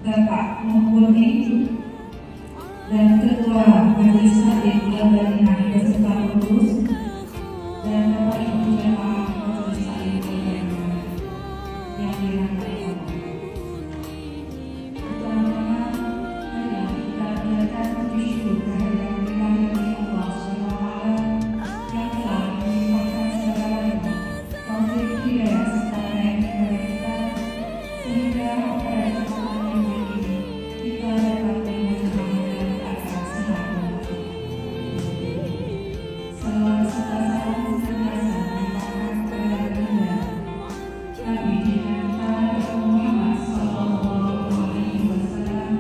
Bapak maupun Ibu dan Ketua Majelis Taklim Al-Bainah beserta pengurus dan Bapak Ibu jemaah Majelis Taklim Al-Bainah yang dirahmati Allah. Pertama-tama, mari kita panjatkan puji syukur kehadiran ilahi Allah SWT yang telah melimpahkan segala nikmat, taufik, hidayah serta neema kepada kita sehingga pada kesempatan yang baik ini kita dapat mengucapkan dalam keadaan sehat walafiat. Salawat serta salam senantiasa dilimpahkan kepada baginda Nabi junjungan kita Muhammad Sallallahu Alaihi Wasallam,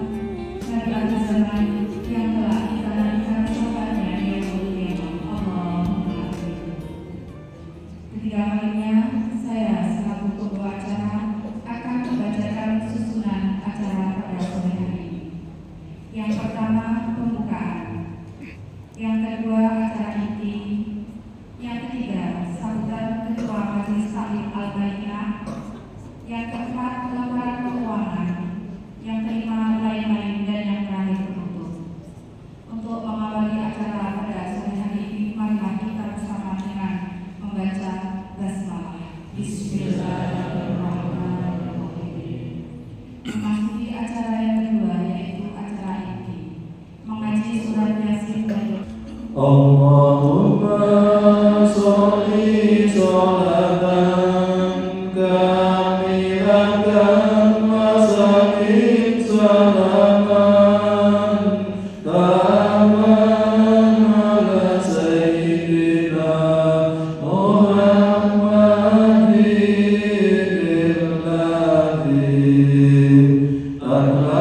Nabi akhir zaman yang telah kita nantikan syafaatnya di yaumul qiyamah. Allahumma amin. Ketiga kalinya saya selaku pembawa acara akan membacakan susunan acara pada sore hari ini. Yang pertama, pembukaan. Yang kedua, acara inti. Yang ketiga, sambutan Ketua Majelis Taklim Al-Bainah. Yang keempat, laporan keuangan. Yang kelima, lain-lain, dan yang terakhir penutup. Untuk mengawali acara pada sore hari ini, marilah kita bersama dengan membaca basmalah. Bismillahirrahmanirrahim. Memasuki acara yang kedua, yaitu acara inti, mengaji surat Yasin dan Allahumma sholli sholatan kamilatan wa sallim salaman taman ala sayyidina Muhammadin alladhi tarhanu bil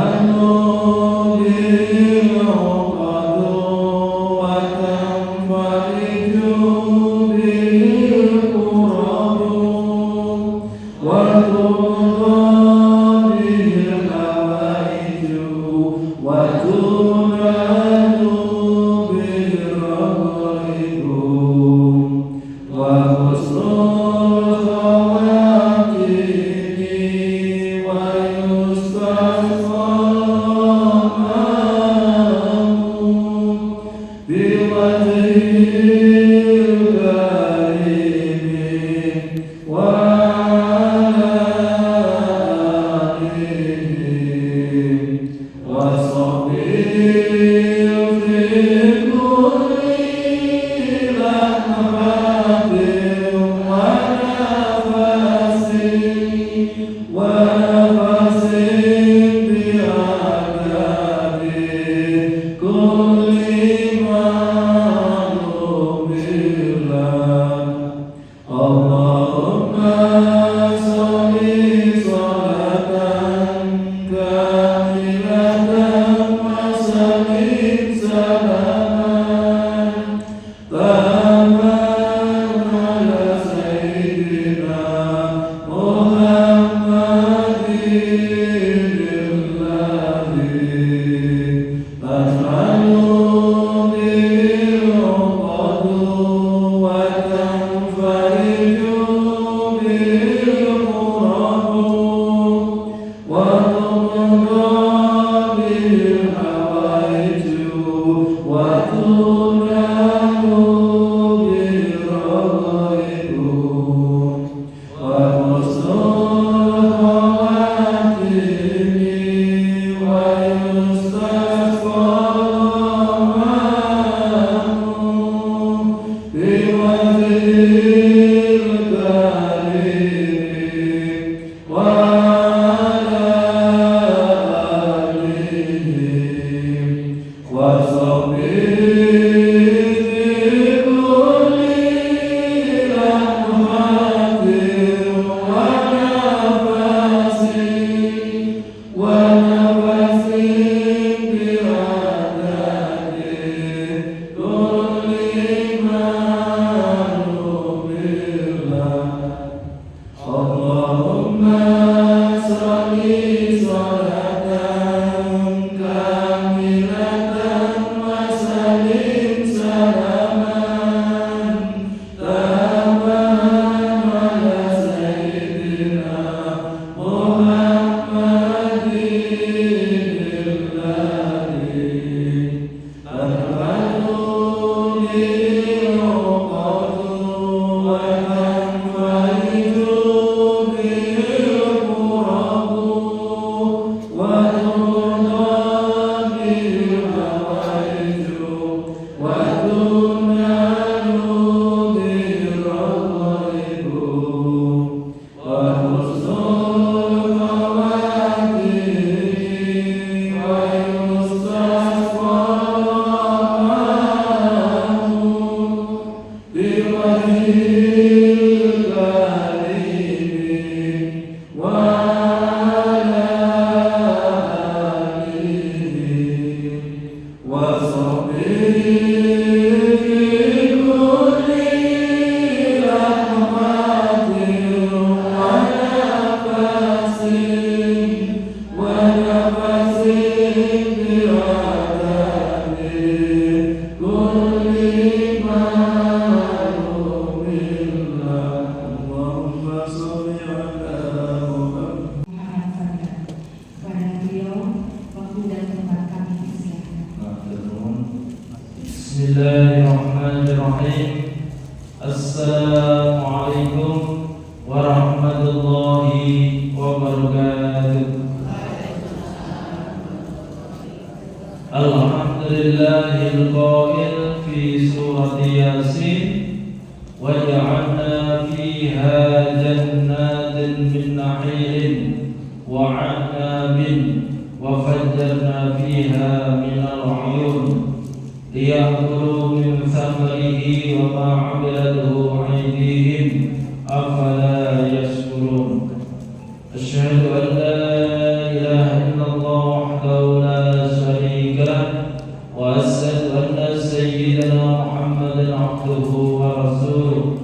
Wa Bismillahirrahmanirrahim. Assalamualaikum warahmatullahi wabarakatuh. Alhamdulillahil qail fi surati Yasin wa ja'alna fiha jannatin min nakhilin wa 'anabin wa fajjarna fiha minal 'uyun liya'kulu min thamarihi wa ma 'amilathu 'aydihim afala yashkurun. Asyhadu an la ilaha illallah wahdahu la syarika lah wa asyhadu anna sayyidana Muhammadan 'abduhu wa rasuluh.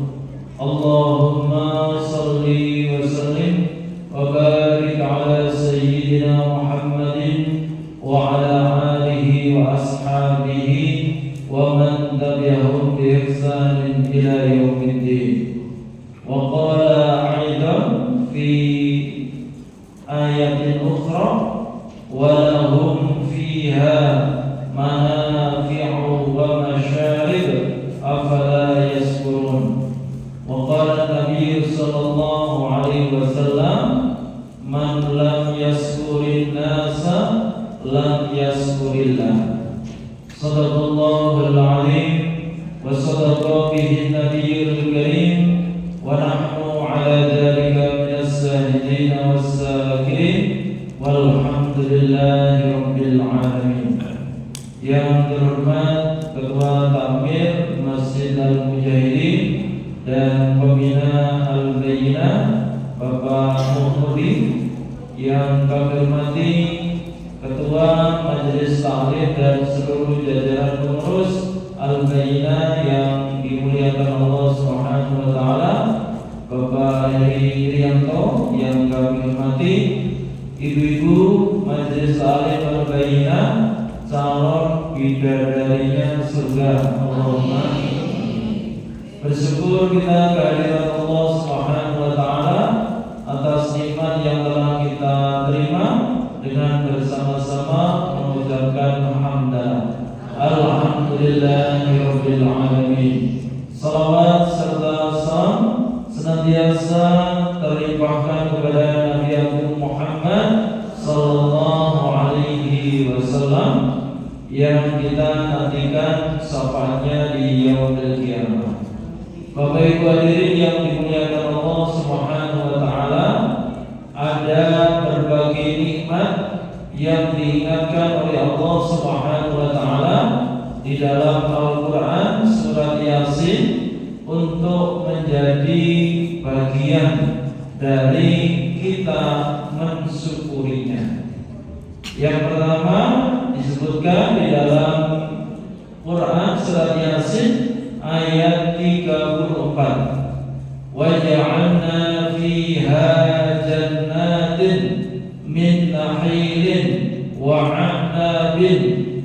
Allahumma shalli wa sallim wa barik ala sayyidina Muhammadin wa ala alihi wa ashabihi wa man tabi'ahum bi ihsanin ila yaumiddin. Wa qala aidan fi ayatin ukhra wa lahum fiha manafi'u wa masharib afala yashkurun. Wa qala Nabi sallallahu alaihi wasallam man lam yashkurin nasa lam yashkurillah. Sadaqallahul azim wa sadaqa bihi nabiyyul karim wa nahnu ala dzalika minas shahidin was-syakirin walhamdulillahi rabbil alamin. Yang terhormat Ketua Takmir Masjid Al-Mujahidin dan Pembina Al-Bayyinah Bapak Muhdi, yang kami hormati Ketua Majelis Taklim dan seluruh jajaran pengurus Al-Bayyinah yang dimuliakan Allah Subhanahu wa taala, Bapak Heri Irianto yang kami hormati, ibu-ibu Majelis Taklim Al-Bayyinah, calon bidadarinya surga, Allahumma. Bersyukur kita kehadirat Allah Subhanahu wa taala atas nikmat yang telah kita terima dengan bersama-sama mengucapkan hamdalah. Alhamdulillahirabbil alamin. Salawat serta salam senantiasa terlimpahkan kepada Nabi Agung Muhammad sallallahu alaihi wasallam yang kita nantikan syafaatnya di yaumil qiyamah. Bapak Ibu hadirin yang dimuliakan Allah Subhanahu wa taala, ada berbagai nikmat yang diingatkan oleh Allah Subhanahu wa taala di dalam Al-Qur'an surat Yasin untuk menjadi bagian dari kita mensyukurinya. Yang pertama disebutkan di dalam Quran surat Yasin ayat 34. Wa ja'alna fiha jannatin min nakhilin wa 'anabin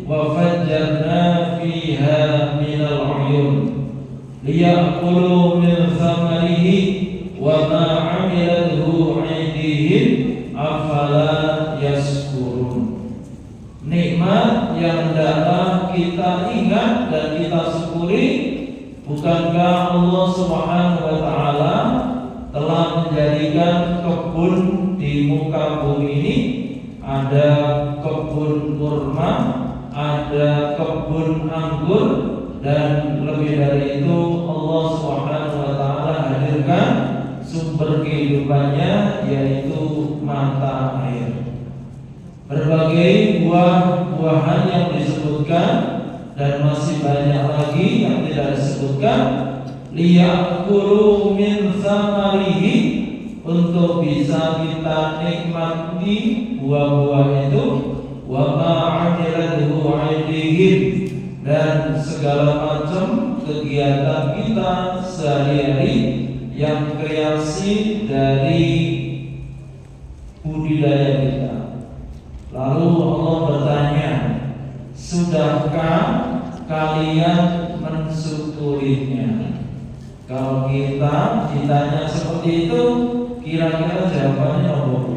wa fajjarna fiha minal 'uyun liya'kulu min thamarihi wa ma 'amilathu 'aydihim afala yashkurun. Nikmat yang hendaklah kita ingat dan kita syukuri. Bukankah Allah Subhanahu wa taala telah menjadikan kebun di muka bumi ini ada kebun kurma, ada kebun anggur, dan lebih dari itu Allah Subhanahu wa taala hadirkan sumber kehidupannya yaitu mata air. Berbagai buah-buahan yang disebutkan dan masih banyak lagi yang tidak disebutkan, liya'kulu min thamarihi, untuk bisa kita nikmati buah-buah itu, wa ma 'amilathu 'aydihim, dan segala macam kegiatan kita sehari-hari yang kreasi dari budidaya kita. Lalu Allah bertanya, sudahkah kalian mensyukurinya? Kalau kita ditanya seperti itu, kira-kira jawabannya apa?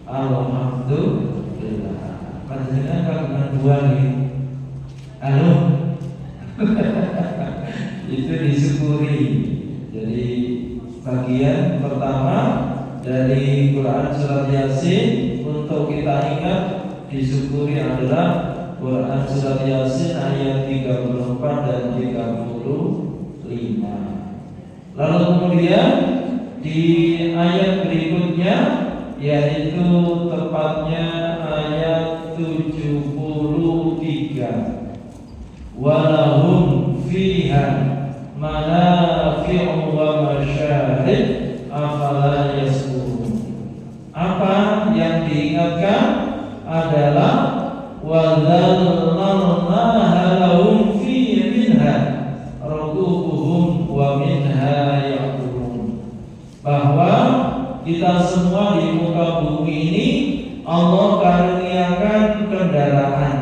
Alhamdulillah. Panjenengan kagungan buah nih. Halo. Itu disyukuri. Jadi bagian pertama dari Quran surat Yasin untuk kita ingat disyukuri adalah Quran surat Yasin ayat 34 dan 35. Lalu kemudian di ayat berikutnya, yaitu tepatnya ayat 73, walahum fiha manafi'u wa masyarib afala yashkurun. Apa yang diingatkan adalah wadzallalnaha lahum fi minha rakubuhum wa minha ya'kulun, bahwa kita semua di muka bumi ini Allah karuniakan kendaraan,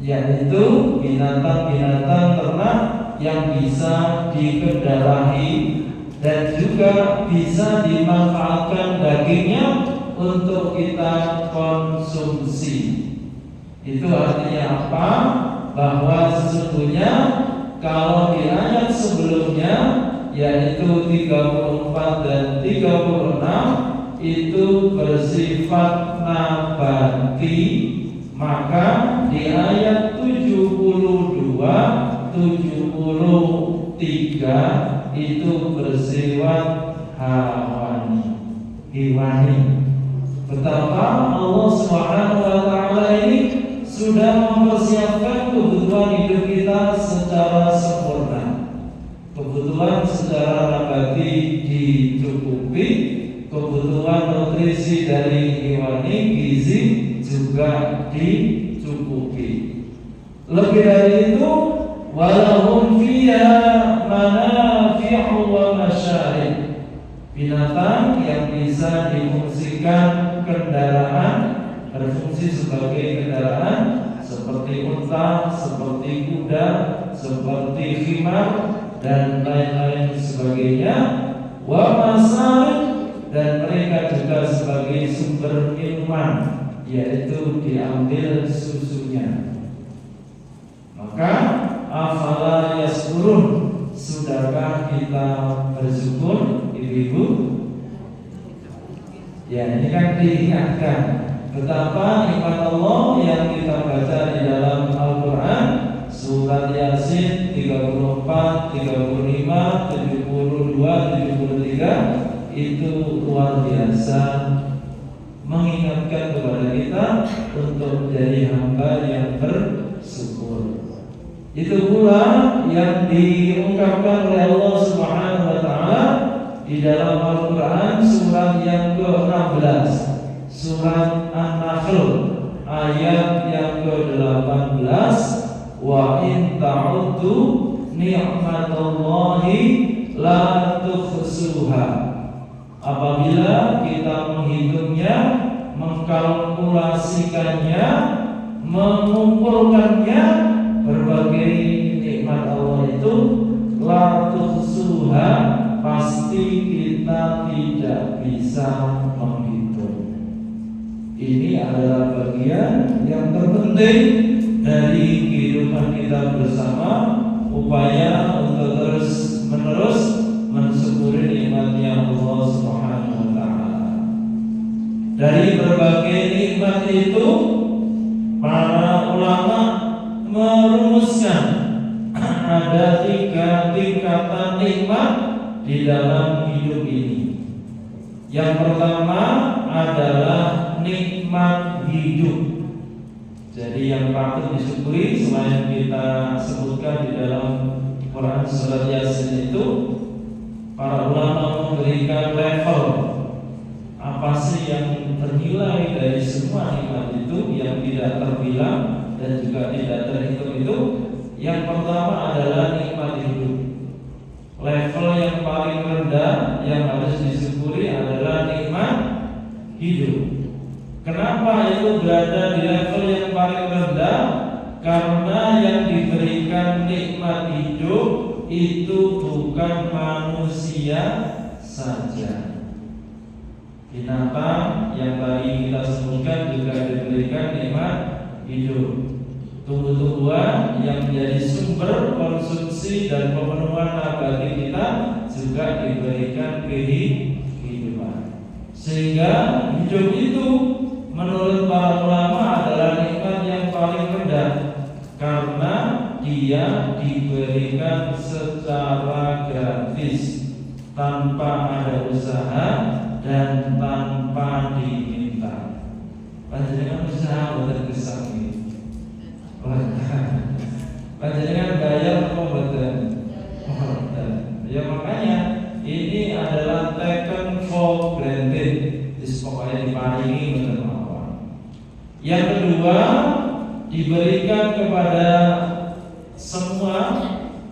yaitu binatang-binatang ternak yang bisa dikendarai dan juga bisa dimanfaatkan dagingnya untuk kita konsumsi. Itu artinya apa? Bahwa sesungguhnya kalau di ayat sebelumnya, yaitu 34 dan 36, itu bersifat nabati, maka di ayat 72, 73 itu bersifat hewani. Betapa Allah Subhanahu wa taala ini sudah mempersiapkan kebutuhan hidup kita secara sempurna. Kebutuhan secara nabati dicukupi, kebutuhan nutrisi dari hewani, gizi juga dicukupi. Lebih dari itu, walahum fiha manafi'u wa masyarib, binatang yang bisa difungsikan kendaraan, berfungsi sebagai kendaraan seperti unta, seperti kuda, seperti khimar dan lain-lain sebagainya, wa masyarib, dan mereka juga sebagai sumber minuman, yaitu diambil susunya. Maka afala yashkurun, sudahkah kita bersyukur, ibu-ibu? Ya, ini kan diingatkan betapa nikmat Allah yang kita baca di dalam Al-Quran, surat Yasin 34, 35, 72, 73, itu luar biasa mengingatkan kepada kita untuk menjadi hamba yang bersyukur. Itu pula yang diungkapkan oleh Allah Subhanahu wa taala di dalam Al-Qur'an surat yang ke-16, surat An-Nahl ayat yang ke-18, wa in ta'uddu ni'matallahi la tuhsuha. Apabila kita menghitungnya, mengkalkulasikannya, mengumpulkannya, berbagai nikmat Allah itu, la tuhsuha, pasti kita tidak bisa menghitung. Ini adalah bagian yang terpenting dari kehidupan kita bersama, upaya untuk terus menerus mensyukuri nikmatnya Allah Subhanahu wa taala. Dari berbagai nikmat itu, para ulama merumuskan ada 3 tingkatan nikmat di dalam hidup ini. Yang pertama adalah nikmat hidup. Jadi yang patut disyukuri selain kita sebutkan di dalam Quran surat Yasin itu, para ulama memberikan level apa sih yang ternilai dari semua nikmat itu yang tidak terbilang dan juga tidak terhitung itu. Yang pertama adalah nikmat hidup. Level yang paling rendah yang harus disyukuri adalah nikmat hidup. Kenapa itu berada di level yang paling rendah? Karena yang diberikan nikmat hidup itu bukan manusia saja. Binatang yang tadi kita sebutkan juga diberikan nikmat hidup. Tumbuh-tumbuhan yang menjadi sumber konsumsi dan pemenuhan nabati kita juga diberikan kehidupan. Sehingga hidup itu menurut para ulama adalah nikmat yang paling rendah, karena dia diberikan secara gratis, tanpa ada usaha dan tanpa diminta. Panjenengan usaha boten gesang iki. Panjenengan bayar apa boten? Ya makanya ini adalah taken for granted. Pokoknya diparingi bener mawon. Yang kedua, diberikan kepada semua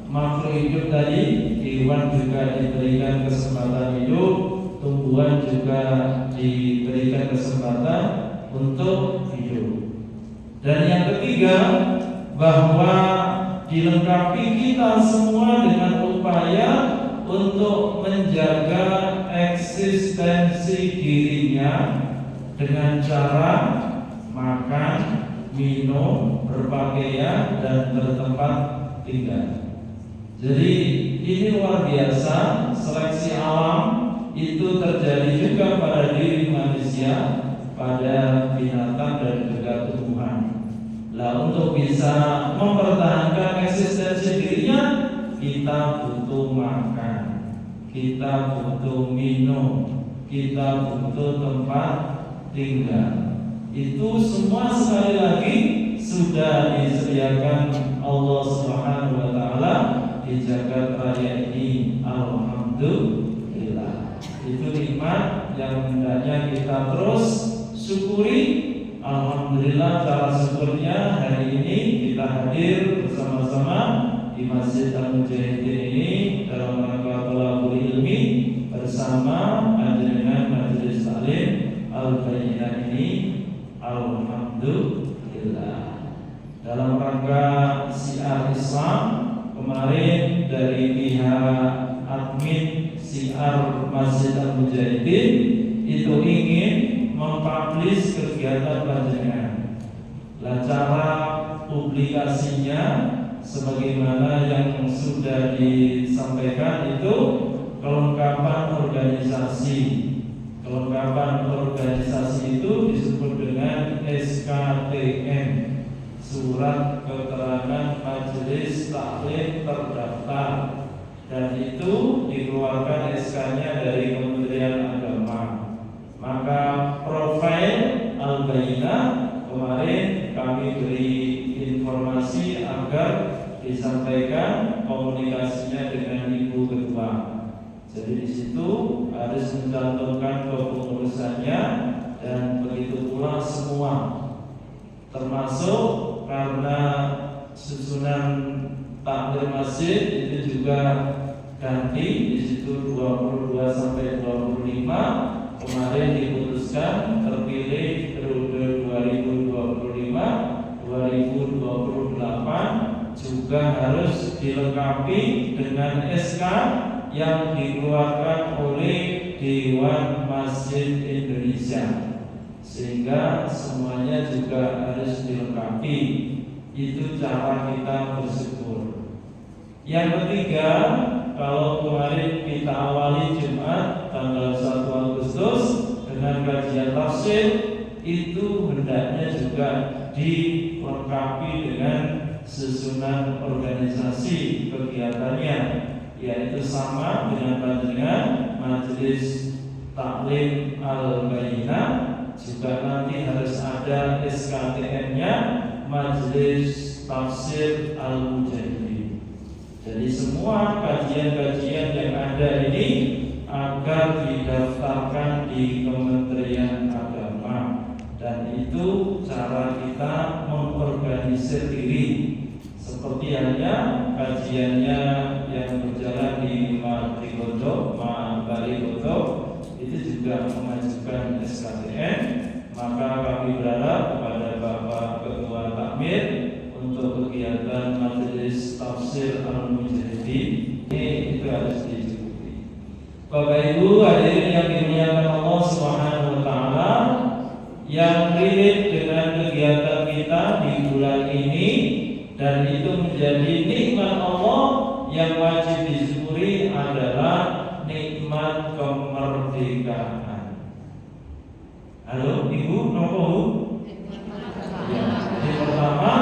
makhluk hidup tadi. Hewan juga diberikan kesempatan hidup, tumbuhan juga diberikan kesempatan untuk hidup. Dan yang ketiga, bahwa dilengkapi kita semua dengan upaya untuk menjaga eksistensi dirinya dengan cara makan, minum, berpakaian, dan bertempat tinggal. Jadi ini luar biasa, seleksi alam itu terjadi juga pada diri manusia, pada binatang dan juga tumbuhan. Lah untuk bisa mempertahankan eksistensi dirinya, kita butuh makan, kita butuh minum, kita butuh tempat tinggal. Itu semua sekali lagi sudah disediakan Allah Subhanahu wa taala di jagat raya ini. Alhamdulillah. Itu nikmat yang hendaknya kita terus syukuri. Alhamdulillah, cara syukurnya hari ini kita hadir bersama-sama di Masjid Al-Mujahidin ini dalam rangka thalabul ilmi bersama dengan Majelis Taklim Al-Bayyinah ini. Alhamdulillah. Dalam rangka syiar Islam, kemarin dari pihak admin syiar Masjid Al-Mujahidin itu ingin mempublish kegiatan panjenengan. Lah cara publikasinya sebagaimana yang sudah disampaikan itu kelengkapan organisasi. Kelengkapan organisasi itu disebut dengan SKTM, Surat Keterangan Majelis Taklim Terdaftar, dan itu dikeluarkan SK-nya dari Kementerian Agama. Maka profil Al-Bayyinah kemarin kami beri informasi agar disampaikan komunikasinya dengan Ibu Ketua. Jadi di situ harus mencantumkan kepengurusannya dan begitu pula semua, termasuk karena susunan taklim masjid itu juga ganti, di situ 22 sampai 25. Kemarin diputuskan terpilih periode 2025-2028 juga harus dilengkapi dengan SK yang dikeluarkan oleh Dewan Masjid Indonesia, sehingga semuanya juga harus dilengkapi. Itu cara kita bersyukur. Yang ketiga, kalau kemarin kita awali Jumat tanggal 1 Agustus dengan kajian tafsir itu hendaknya juga dilengkapi dengan susunan organisasi kegiatannya, yaitu sama dengan panjenengan majelis taklim al-bayyinah, juga nanti harus ada SKTN-nya majelis tafsir al-mujahidin. Jadi semua kajian-kajian yang ada ini agar didaftarkan di Kementerian Agama, dan itu cara kita mengorganisir diri. Seperti halnya kajiannya yang berjalan di Baligodo itu juga mengajukan SKTN, maka kami berharap kepada Bapak Ketua Takmir untuk kegiatan majelis tafsir al-mujahidin ini itu harus dicukupi. Bapak Ibu hadirin yang dimuliakan Allah Subhanahu wa taala, yang relate dengan kegiatan kita di bulan ini dan itu menjadi nikmat Allah yang wajib disyukuri adalah nikmat kemerdekaan. Halo Ibu, nopo Bu? Ya, jadi pertama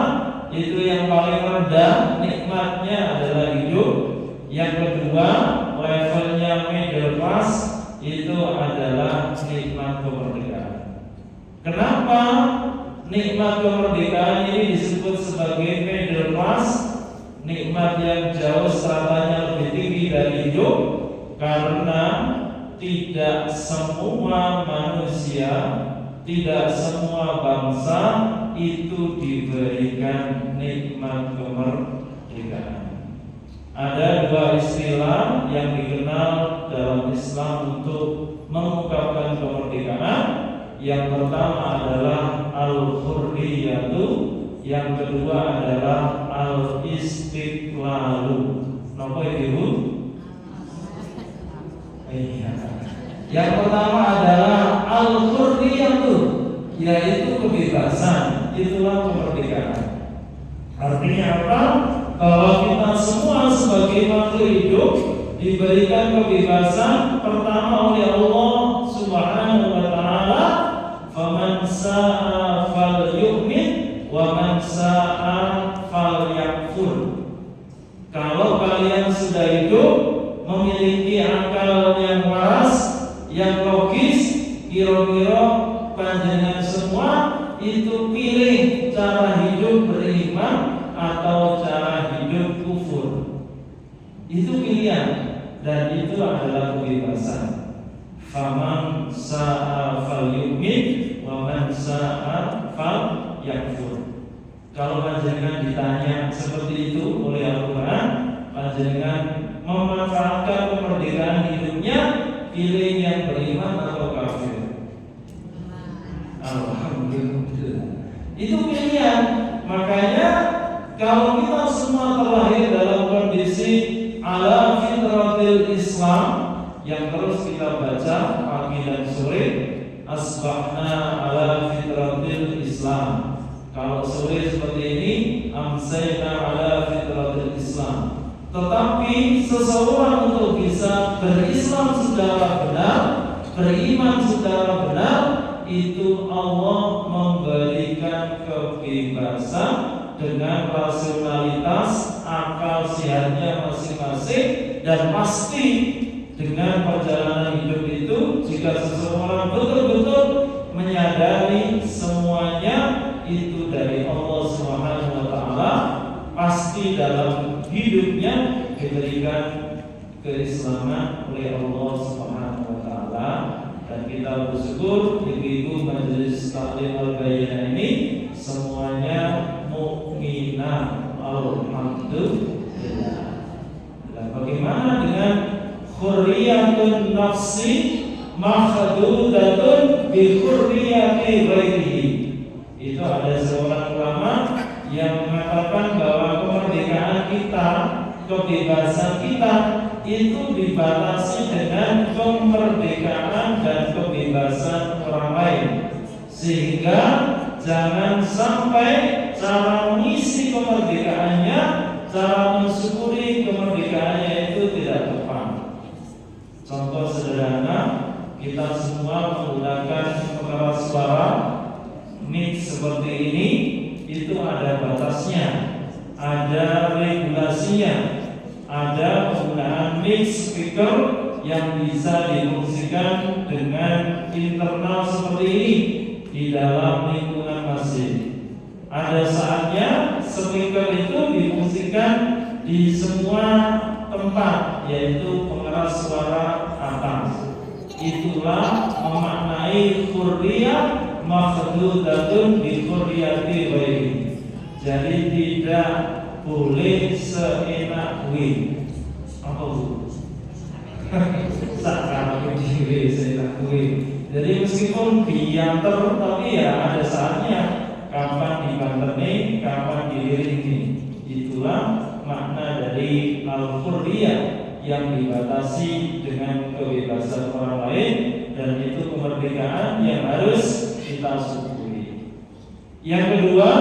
itu yang paling rendah nikmatnya adalah hidup. Yang kedua levelnya middle class itu adalah nikmat kemerdekaan. Kenapa nikmat kemerdekaan ini disebut sebagai middle class, nikmat yang jauh stratanya lebih tinggi dari hidup? Karena tidak semua manusia, tidak semua bangsa itu diberikan nikmat kemerdekaan. Ada dua istilah yang dikenal dalam Islam untuk mengungkapkan kemerdekaan. Yang pertama adalah al-hurriyatu, yang kedua adalah al-istiqlalu. Napa Ibu? Iya. Yang pertama adalah al-hurriyatu, yaitu kebebasan. Itulah kemerdekaan. Artinya apa? Bahwa kita semua sebagai makhluk hidup diberikan kebebasan pertama oleh Allah Subhanahu wa taala, faman sa'a falyu'min wa man sa'a falyakfur. Kalau kalian sudah hidup memiliki akal yang waras, yang logis, kira-kira panjenengan semua itu pilih cara hidup beriman atau cara hidup kufur. Itu pilihan dan itu adalah kebebasan. Faman sa'a falyu'min wa man sa'a falyakfur. Kalau panjenengan ditanya seperti itu oleh Al-Quran, panjenengan memanfaatkan kemerdekaan hidupnya, pilih yang beriman atau kafir? Alhamdulillah. Itu pilihan. Makanya kalau kita semua terlahir dalam kondisi ala fitratil Islam yang terus kita baca pagi dan sore, asbahna ala fitratil Islam. Kalau sore seperti ini, amsayna ala fitratil Islam. Tetapi seseorang untuk bisa berislam secara benar, beriman secara benar, itu Allah memberikan kebebasan dengan rasionalitas akal sehatnya masing-masing, dan pasti dengan perjalanan hidup itu jika seseorang betul-betul menyadari semuanya itu dari Allah Subhanahu wa taala, pasti dalam hidupnya diberikan keislaman oleh Allah Subhanahu wa taala. Dan kita bersyukur ibu-ibu majelis taklim al-bayyinah ini semuanya mukminah, alhamdulillah. Dan bagaimana dengan khurriyatun nafsi mahdudatun bi khurriyati ghairihi? Itu ada seorang ulama yang mengatakan bahwa kemerdekaan kita, kebebasan kita itu dibatasi dengan kemerdekaan dan kebebasan orang lain, sehingga jangan sampai cara mengisi kemerdekaannya, cara mensyukuri kemerdekaannya itu tidak tepat. Contoh sederhana, kita semua menggunakan pengeras suara mic seperti ini, itu ada batasnya, ada regulasinya, ada penggunaan mic speaker yang bisa difungsikan dengan internal seperti ini di dalam lingkungan masjid. Ada saatnya speaker itu difungsikan di semua tempat, yaitu pengeras suara atas. Itulah memaknai hurriyah makhdudatun bi hurriyati ghairi. Jadi tidak boleh seenak wi. Apa bu? Sakar diri seenak wi. Jadi meskipun diantar, tapi ya ada saatnya kapan dibanteni, kapan diiringi. Itulah makna dari al-hurriyah yang dibatasi dengan kebebasan orang lain, dan itu kemerdekaan yang harus kita syukuri. Yang kedua,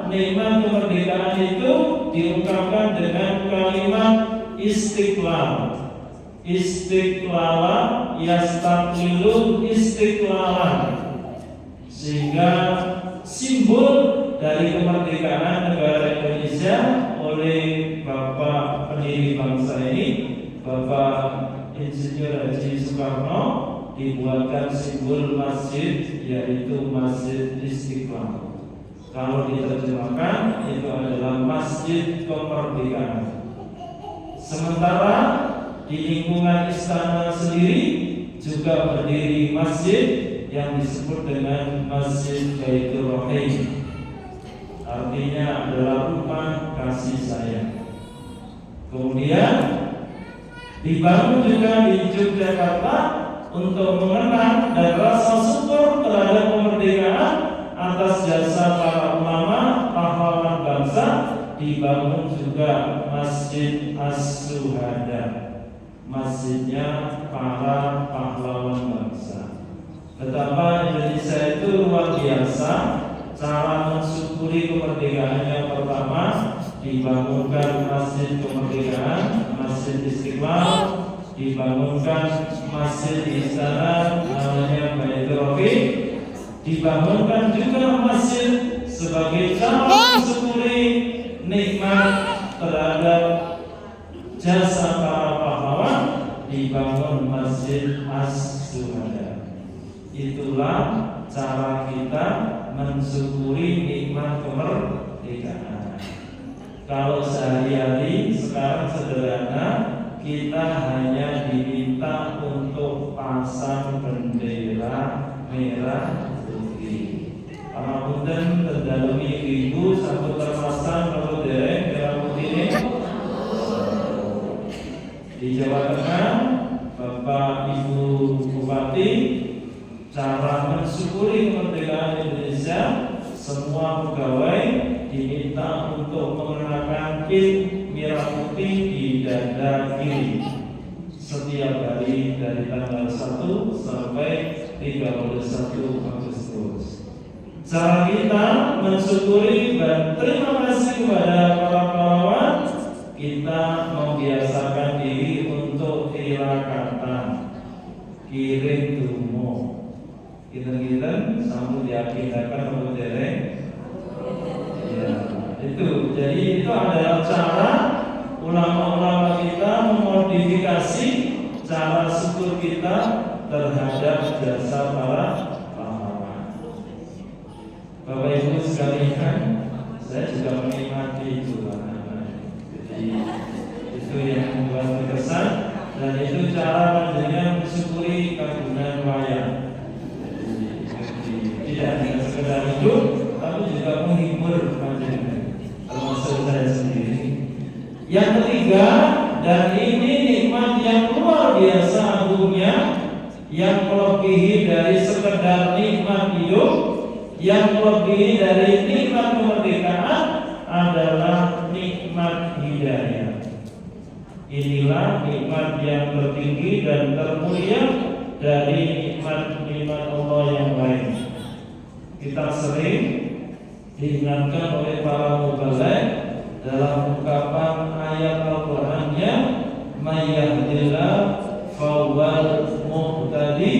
nikmat kemerdekaan itu diungkapkan dengan kalimat istiqlal. Istiqlala yastaqilu istiqlalan. Sehingga simbol dari kemerdekaan negara Indonesia oleh Bapak pendiri bangsa ini, Bapak Insinyur Haji Soekarno, dibuatkan simbol masjid, yaitu Masjid Istiqlal. Kalau diterjemahkan, itu adalah Masjid Kemerdekaan. Sementara di lingkungan istana sendiri juga berdiri masjid yang disebut dengan Masjid Baitur Rahim. Artinya adalah rumah kasih sayang. Kemudian dibangun juga di Yogyakarta untuk mengenang dan rasa syukur terhadap kemerdekaan atas jasa para ulama pahlawan bangsa. Dibangun juga Masjid As-Syuhada, masjidnya para pahlawan bangsa. Betapa Indonesia itu luar biasa. Cara mensyukuri kemerdekaan yang pertama, dibangunkan Masjid Kemerdekaan, Masjid Istiqlal, dibangunkan masjid di istana namanya Baitur Rahim, dibangunkan juga masjid sebagai cara mensyukuri nikmat terhadap jasa para pahlawan, dibangun Masjid As-Syuhada. Itulah cara kita mensyukuri nikmat kemerdekaan. Kalau sehari-hari sekarang sederhana, kita hanya diminta untuk pasang bendera merah putih. Para punten terdalumi ibu sambut terpasang kalau dereng merah putih ini. Di Jawa Tengah, Bapak Ibu Bupati, cara mensyukuri kemerdekaan Indonesia, semua pegawai diminta untuk mengenakan pin merah putih di dada kiri setiap hari dari tanggal 1 sampai 31 Agustus. Cara kita mensyukuri dan terima kasih kepada para pahlawan, kita membiasakan diri untuk tirakatan, kirim tumo. Kita sambut diakidakan untuk dereng. Ya, itu. Jadi itu adalah cara ulama-ulama kita memodifikasi cara syukur kita terhadap jasa para pahlawan. Bapak Ibu sekalian, saya juga menikmati itu. Jadi itu yang membuat berkesan, dan itu cara menjadikan mensyukuri kagungan wayang. Tidak hanya sekedar hidup, tapi juga menghibur panjenengan, termasuk saya sendiri. Yang ketiga, dan ini nikmat yang luar biasa agungnya, yang melebihi dari sekedar nikmat hidup, yang melebihi dari nikmat kemerdekaan adalah nikmat hidayah. Inilah nikmat yang tertinggi dan termulia dari nikmat-nikmat Allah yang lain. Kita sering diingatkan oleh para mubaligh dalam ungkapan ayat Al-Qur'annya, may yahdillahu fawwal muhtadi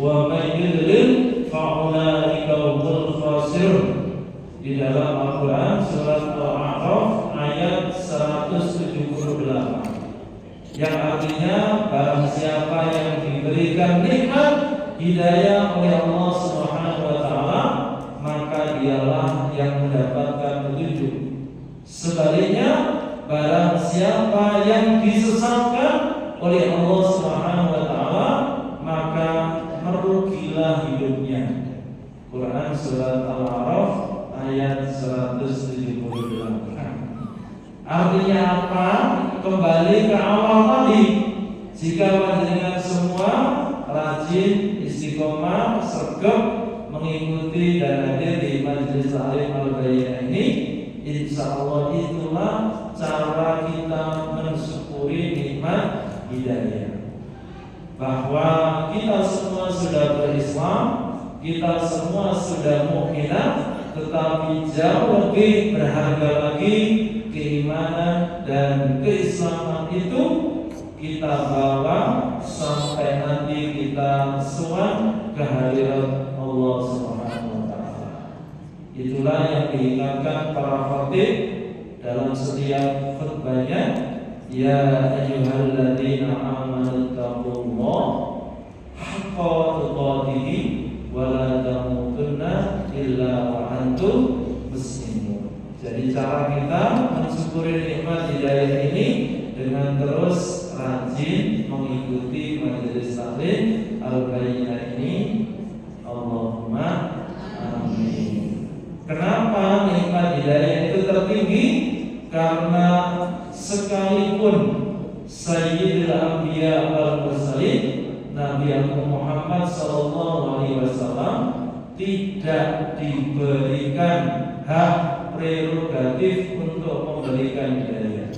wa may yudlil fa ulaika humul khasirun. Di dalam Al-Quran surat Al-A'raf ayat 178, yang artinya barang siapa yang diberikan nikmat hidayah oleh Allah Subhanahu wa taala, maka dialah yang mendapatkan petunjuk. Sebaliknya, barang siapa yang disesatkan oleh Allah Subhanahu wa taala, maka merugilah hidupnya. Quran surat Al-A'raf ayat 178. Artinya apa? Kembali ke awal tadi. Jika panjenengan semua rajin, istiqomah, sregep mengikuti dan hadir di majelis taklim Al-Bayyinah ini, insya Allah itulah cara kita mensyukuri nikmat hidayah. Bahwa kita semua sudah berislam, kita semua sudah mukminah, tetapi jauh lebih berharga lagi keimanan dan keislaman itu kita bawa sampai nanti kita sowan kehadiran Allah Subhanahu wa taala. Itulah yang diingatkan para khatib dalam setiap khutbahnya, ya ayyuhalladzina amanu taqullaha haqqa tuqatih wa la tamutunna illa wa antum muslimun. Jadi cara kita mensyukuri nikmat hidayah ini dengan terus rajin mengikuti majelis taklim Al-Bayyinah ini. Allahumma amin. Kenapa nikmat hidayah itu tertinggi? Karena sekalipun Sayyidul Anbiya wal Mursalin Nabi Muhammad SAW tidak diberikan hak prerogatif untuk memberikan hidayah.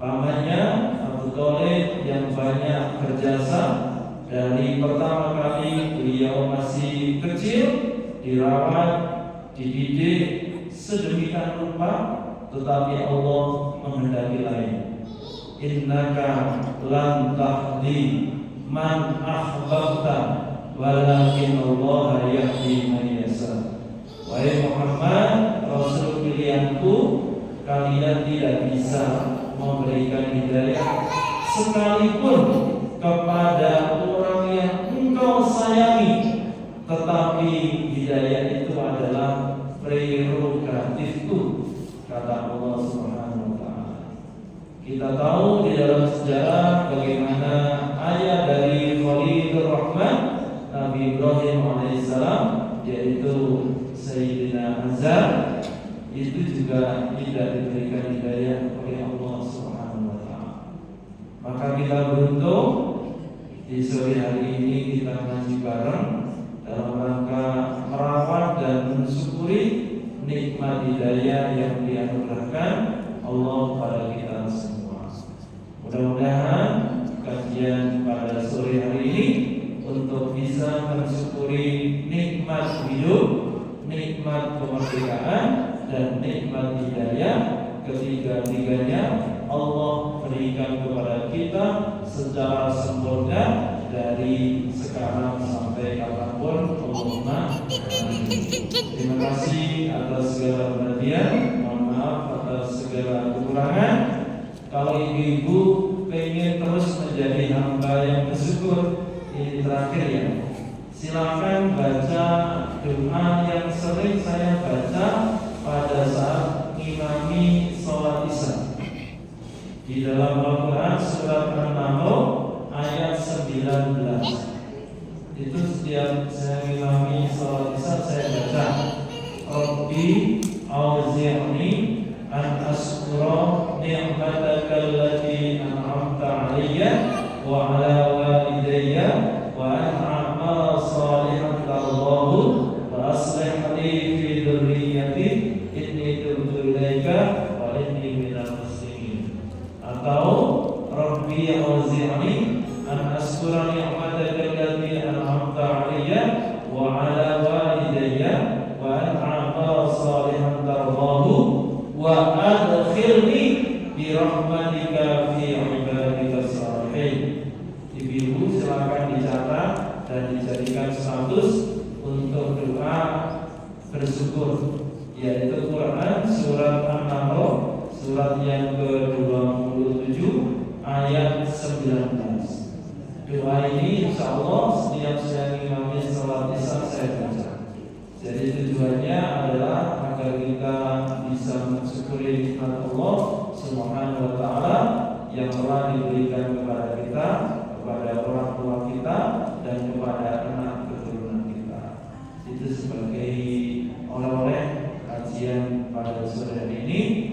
Pamannya Abu Thalib yang banyak berjasa, dari pertama kali beliau masih kecil, dirawat, dididik sedemikian rupa, tetapi Allah menghendaki lain. Innaka lan tahdi man ahbabta walakin Allah yahdi man yasha. Wahai Muhammad, Rasul pilihanku, kalian tidak bisa memberikan hidayah sekalipun kepada orang yang engkau sayangi, tetapi hidayah itu adalah prerogatifku, kata Allah Subhanahu wa taala. Kita tahu di dalam sejarah bagaimana ayah dari Khalilur Rahman Nabi Ibrahim alaihissalam, yaitu Sayyidina Azar, itu juga tidak diberikan hidayah oleh Allah Subhanahu wa taala. Maka kita beruntung di sore hari ini kita ngaji bareng dalam rangka merawat dan mensyukuri nikmat hidayah yang dianugerahkan Allah pada kita semua. Mudah-mudahan kajian pada sore hari ini untuk bisa mensyukuri nikmat hidup, nikmat kemerdekaan, dan nikmat hidayah, ketiga-tiganya Allah berikan kepada kita secara sempurna dari sekarang sampai kapanpun. Allahumma amin. Terima kasih atas segala perhatian, mohon maaf atas segala kekurangan. Kalau ibu-ibu pengen terus menjadi hamba yang bersyukur, ini terakhir ya, silakan baca doa yang sering saya baca pada saat ngimami sholat isya di dalam Al-Quran surat An-Nahl ayat 19. Itu setiap saya ngimami sholat isya saya baca, Rabbi auzi'ni an askura ni'mataka allati an'amta 'alayya wa 'ala walidayya wa an a'mala salihan tardahu wa aslih li fi dzurriyyati inni tubtu ilaika wa inni minal muslimin. Atau Rabbi auzi'ni an askura ni'mataka allati an'amta 'alayya wa 'ala walidayya wa an a'mala salihan tardahu wa adkhilni bi rahmatika fi ibadika salihin. yaitu Quran surat An-Nahl surat yang ke-27 ayat 19. Doa ini insya Allah setiap saya ngimami salat isya saya baca. Jadi tujuannya adalah agar kita bisa mensyukuri nikmat Allah Subhanahu wa taala yang telah diberikan kepada kita, kepada orang tua kita dan kepada anak keturunan kita. Itu sebagai oleh-oleh kajian pada sore ini.